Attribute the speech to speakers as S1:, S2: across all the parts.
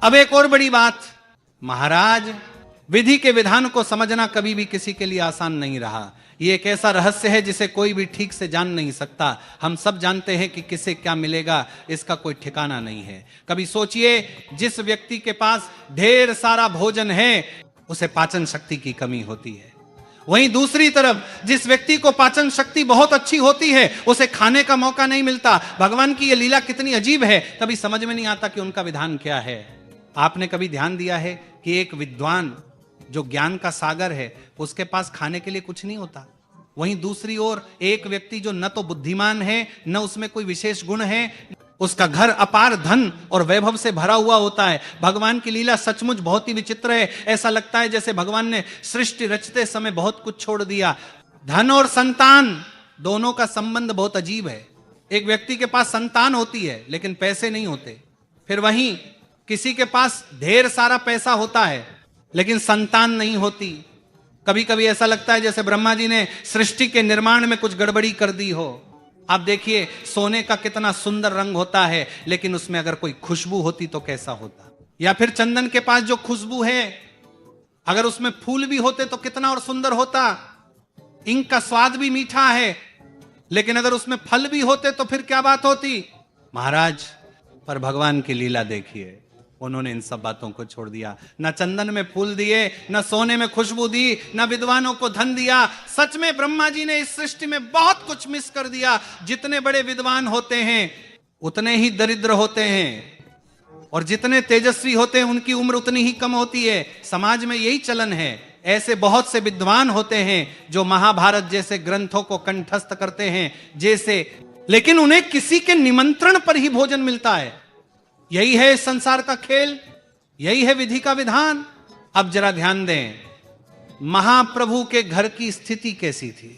S1: अब एक और बड़ी बात, महाराज विधि के विधान को समझना कभी भी किसी के लिए आसान नहीं रहा। ये एक ऐसा रहस्य है जिसे कोई भी ठीक से जान नहीं सकता। हम सब जानते हैं कि किसे क्या मिलेगा, इसका कोई ठिकाना नहीं है। कभी सोचिए, जिस व्यक्ति के पास ढेर सारा भोजन है उसे पाचन शक्ति की कमी होती है। वहीं दूसरी तरफ जिस व्यक्ति को पाचन शक्ति बहुत अच्छी होती है उसे खाने का मौका नहीं मिलता। भगवान की यह लीला कितनी अजीब है, कभी समझ में नहीं आता कि उनका विधान क्या है। आपने कभी ध्यान दिया है कि एक विद्वान जो ज्ञान का सागर है उसके पास खाने के लिए कुछ नहीं होता, वहीं दूसरी ओर एक व्यक्ति जो न तो बुद्धिमान है न उसमें कोई विशेष गुण है, उसका घर अपार धन और वैभव से भरा हुआ होता है। भगवान की लीला सचमुच बहुत ही विचित्र है। ऐसा लगता है जैसे भगवान ने सृष्टि रचते समय बहुत कुछ छोड़ दिया। धन और संतान दोनों का संबंध बहुत अजीब है। एक व्यक्ति के पास संतान होती है लेकिन पैसे नहीं होते, फिर वहीं किसी के पास ढेर सारा पैसा होता है लेकिन संतान नहीं होती। कभी कभी ऐसा लगता है जैसे ब्रह्मा जी ने सृष्टि के निर्माण में कुछ गड़बड़ी कर दी हो। आप देखिए, सोने का कितना सुंदर रंग होता है लेकिन उसमें अगर कोई खुशबू होती तो कैसा होता। या फिर चंदन के पास जो खुशबू है, अगर उसमें फूल भी होते तो कितना और सुंदर होता। इंक का स्वाद भी मीठा है लेकिन अगर उसमें फल भी होते तो फिर क्या बात होती। महाराज, पर भगवान की लीला देखिए, उन्होंने इन सब बातों को छोड़ दिया। न चंदन में फूल दिए, न सोने में खुशबू दी, न विद्वानों को धन दिया। सच में ब्रह्मा जी ने इस सृष्टि में बहुत कुछ मिस कर दिया। जितने बड़े विद्वान होते हैं उतने ही दरिद्र होते हैं, और जितने तेजस्वी होते हैं उनकी उम्र उतनी ही कम होती है। समाज में यही चलन है। ऐसे बहुत से विद्वान होते हैं जो महाभारत जैसे ग्रंथों को कंठस्थ करते हैं जैसे, लेकिन उन्हें किसी के निमंत्रण पर ही भोजन मिलता है। यही है इस संसार का खेल, यही है विधि का विधान। अब जरा ध्यान दें, महाप्रभु के घर की स्थिति कैसी थी।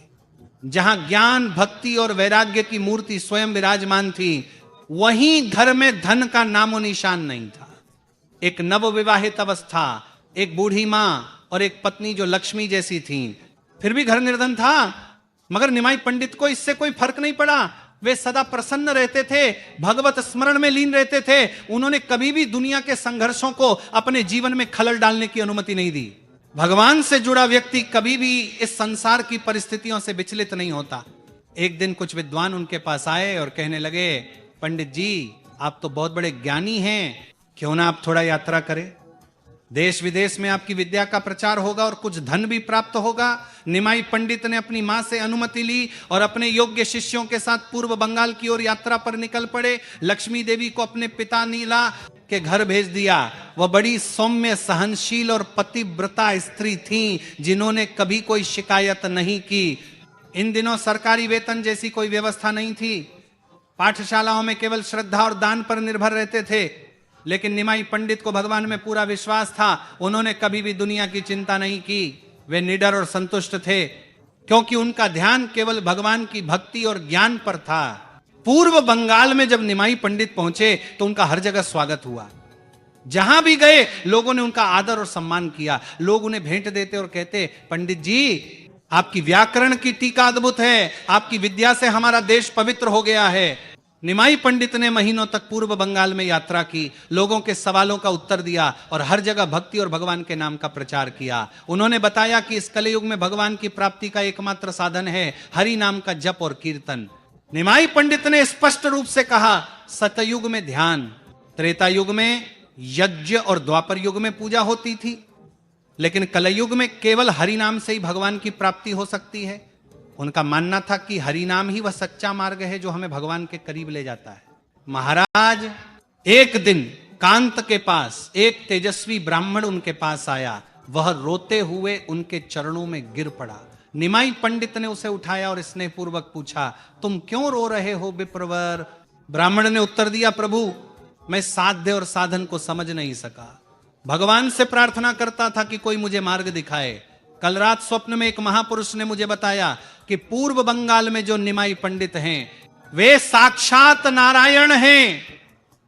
S1: जहां ज्ञान, भक्ति और वैराग्य की मूर्ति स्वयं विराजमान थी, वहीं घर में धन का नामो निशान नहीं था। एक नवविवाहित अवस्था, एक बूढ़ी मां और एक पत्नी जो लक्ष्मी जैसी थी, फिर भी घर निर्धन था। मगर निमाई पंडित को इससे कोई फर्क नहीं पड़ा। वे सदा प्रसन्न रहते थे, भगवत स्मरण में लीन रहते थे। उन्होंने कभी भी दुनिया के संघर्षों को अपने जीवन में खलल डालने की अनुमति नहीं दी। भगवान से जुड़ा व्यक्ति कभी भी इस संसार की परिस्थितियों से विचलित नहीं होता। एक दिन कुछ विद्वान उनके पास आए और कहने लगे, पंडित जी, आप तो बहुत बड़े ज्ञानी हैं, क्यों ना आप थोड़ा यात्रा करें। देश विदेश में आपकी विद्या का प्रचार होगा और कुछ धन भी प्राप्त होगा। निमाई पंडित ने अपनी मां से अनुमति ली और अपने योग्य शिष्यों के साथ पूर्व बंगाल की ओर यात्रा पर निकल पड़े। लक्ष्मी देवी को अपने पिता नीला के घर भेज दिया। वह बड़ी सौम्य, सहनशील और पतिव्रता स्त्री थी जिन्होंने कभी कोई शिकायत नहीं की। इन दिनों सरकारी वेतन जैसी कोई व्यवस्था नहीं थी। पाठशालाओं में केवल श्रद्धा और दान पर निर्भर रहते थे। लेकिन निमाई पंडित को भगवान में पूरा विश्वास था। उन्होंने कभी भी दुनिया की चिंता नहीं की। वे निडर और संतुष्ट थे क्योंकि उनका ध्यान केवल भगवान की भक्ति और ज्ञान पर था। पूर्व बंगाल में जब निमाई पंडित पहुंचे तो उनका हर जगह स्वागत हुआ। जहां भी गए लोगों ने उनका आदर और सम्मान किया। लोग उन्हें भेंट देते और कहते, पंडित जी, आपकी व्याकरण की टीका अद्भुत है, आपकी विद्या से हमारा देश पवित्र हो गया है। निमाई पंडित ने महीनों तक पूर्व बंगाल में यात्रा की, लोगों के सवालों का उत्तर दिया और हर जगह भक्ति और भगवान के नाम का प्रचार किया। उन्होंने बताया कि इस कलयुग में भगवान की प्राप्ति का एकमात्र साधन है हरि नाम का जप और कीर्तन। निमाई पंडित ने स्पष्ट रूप से कहा, सतयुग में ध्यान, त्रेता युग में यज्ञ और द्वापर युग में पूजा होती थी, लेकिन कलयुग में केवल हरि नाम से ही भगवान की प्राप्ति हो सकती है। उनका मानना था कि हरि नाम ही वह सच्चा मार्ग है जो हमें भगवान के करीब ले जाता है। महाराज, एक दिन कांत के पास एक तेजस्वी ब्राह्मण उनके पास आया। वह रोते हुए उनके चरणों में गिर पड़ा। निमाई पंडित ने उसे उठाया और स्नेहपूर्वक पूछा, तुम क्यों रो रहे हो विप्रवर? ब्राह्मण ने उत्तर दिया, प्रभु, मैं साध्य और साधन को समझ नहीं सका। भगवान से प्रार्थना करता था कि कोई मुझे मार्ग दिखाए। कल रात स्वप्न में एक महापुरुष ने मुझे बताया कि पूर्व बंगाल में जो निमाई पंडित हैं वे साक्षात नारायण हैं।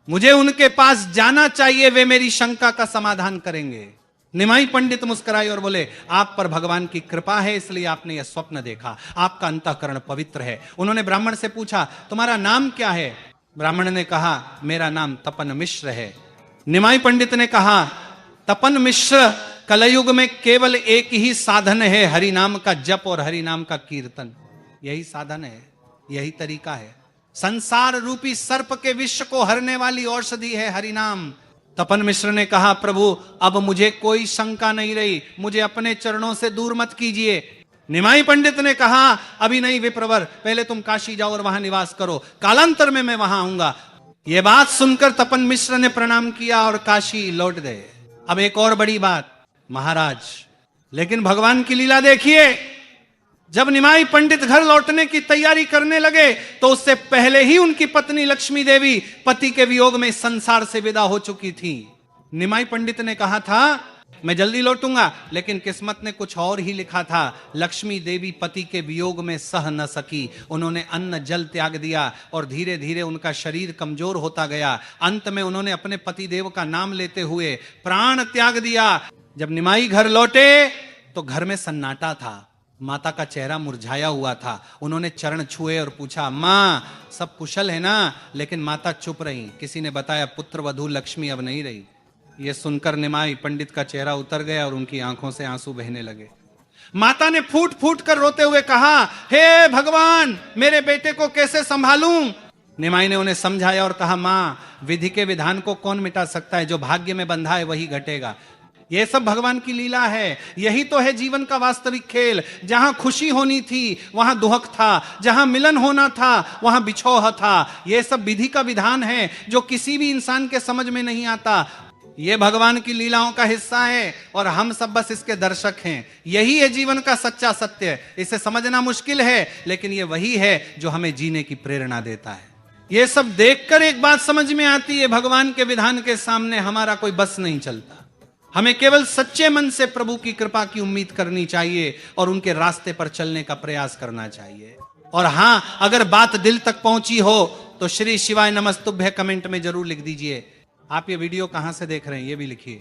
S1: मुझे उनके पास जाना चाहिए, वे मेरी शंका का समाधान करेंगे। निमाई पंडित मुस्कुराए और बोले, आप पर भगवान की कृपा है इसलिए आपने यह स्वप्न देखा, आपका अंतःकरण पवित्र है। उन्होंने ब्राह्मण से पूछा, तुम्हारा नाम क्या है? ब्राह्मण ने कहा, मेरा नाम तपन मिश्र है। निमाई पंडित ने कहा, तपन मिश्र, कलयुग में केवल एक ही साधन है, हरि नाम का जप और हरि नाम का कीर्तन। यही साधन है, यही तरीका है। संसार रूपी सर्प के विष को हरने वाली औषधि है हरि नाम। तपन मिश्र ने कहा, प्रभु अब मुझे कोई शंका नहीं रही, मुझे अपने चरणों से दूर मत कीजिए। निमाई पंडित ने कहा, अभी नहीं विप्रवर, पहले तुम काशी जाओ और वहां निवास करो, कालांतर में मैं वहां आऊंगा। यह बात सुनकर तपन मिश्र ने प्रणाम किया और काशी लौट गए। अब एक और बड़ी बात, महाराज, लेकिन भगवान की लीला देखिए। जब निमाई पंडित घर लौटने की तैयारी करने लगे तो उससे पहले ही उनकी पत्नी लक्ष्मी देवी पति के वियोग में संसार से विदा हो चुकी थी। निमाई पंडित ने कहा था, मैं जल्दी लौटूंगा, लेकिन किस्मत ने कुछ और ही लिखा था। लक्ष्मी देवी पति के वियोग में सह न सकी, उन्होंने अन्न जल त्याग दिया और धीरे धीरे उनका शरीर कमजोर होता गया। अंत में उन्होंने अपने पति देव का नाम लेते हुए प्राण त्याग दिया। जब निमाई घर लौटे तो घर में सन्नाटा था, माता का चेहरा मुरझाया हुआ था। उन्होंने चरण छुए और पूछा, मां सब कुशल है ना? लेकिन माता चुप रही। किसी ने बताया, पुत्र वधू लक्ष्मी अब नहीं रही। यह सुनकर निमाई पंडित का चेहरा उतर गया और उनकी आंखों से आंसू बहने लगे। माता ने फूट फूट कर रोते हुए कहा, हे भगवान, मेरे बेटे को कैसे संभालूं? निमाई ने उन्हें समझाया और कहा, मां, विधि के विधान को कौन मिटा सकता है? जो भाग्य में बंधा है वही घटेगा। यह सब भगवान की लीला है। यही तो है जीवन का वास्तविक खेल। जहां खुशी होनी थी वहां दुहक था, जहां मिलन होना था वहां बिछोह था। यह सब विधि का विधान है जो किसी भी इंसान के समझ में नहीं आता। यह भगवान की लीलाओं का हिस्सा है और हम सब बस इसके दर्शक हैं। यही है जीवन का सच्चा सत्य। इसे समझना मुश्किल है, लेकिन यह वही है जो हमें जीने की प्रेरणा देता है। यह सब देखकर एक बात समझ में आती है, भगवान के विधान के सामने हमारा कोई बस नहीं चलता। हमें केवल सच्चे मन से प्रभु की कृपा की उम्मीद करनी चाहिए और उनके रास्ते पर चलने का प्रयास करना चाहिए। और हां, अगर बात दिल तक पहुंची हो तो श्री शिवाय नमस्तुभ्य कमेंट में जरूर लिख दीजिए। आप ये वीडियो कहां से देख रहे हैं ये भी लिखिए।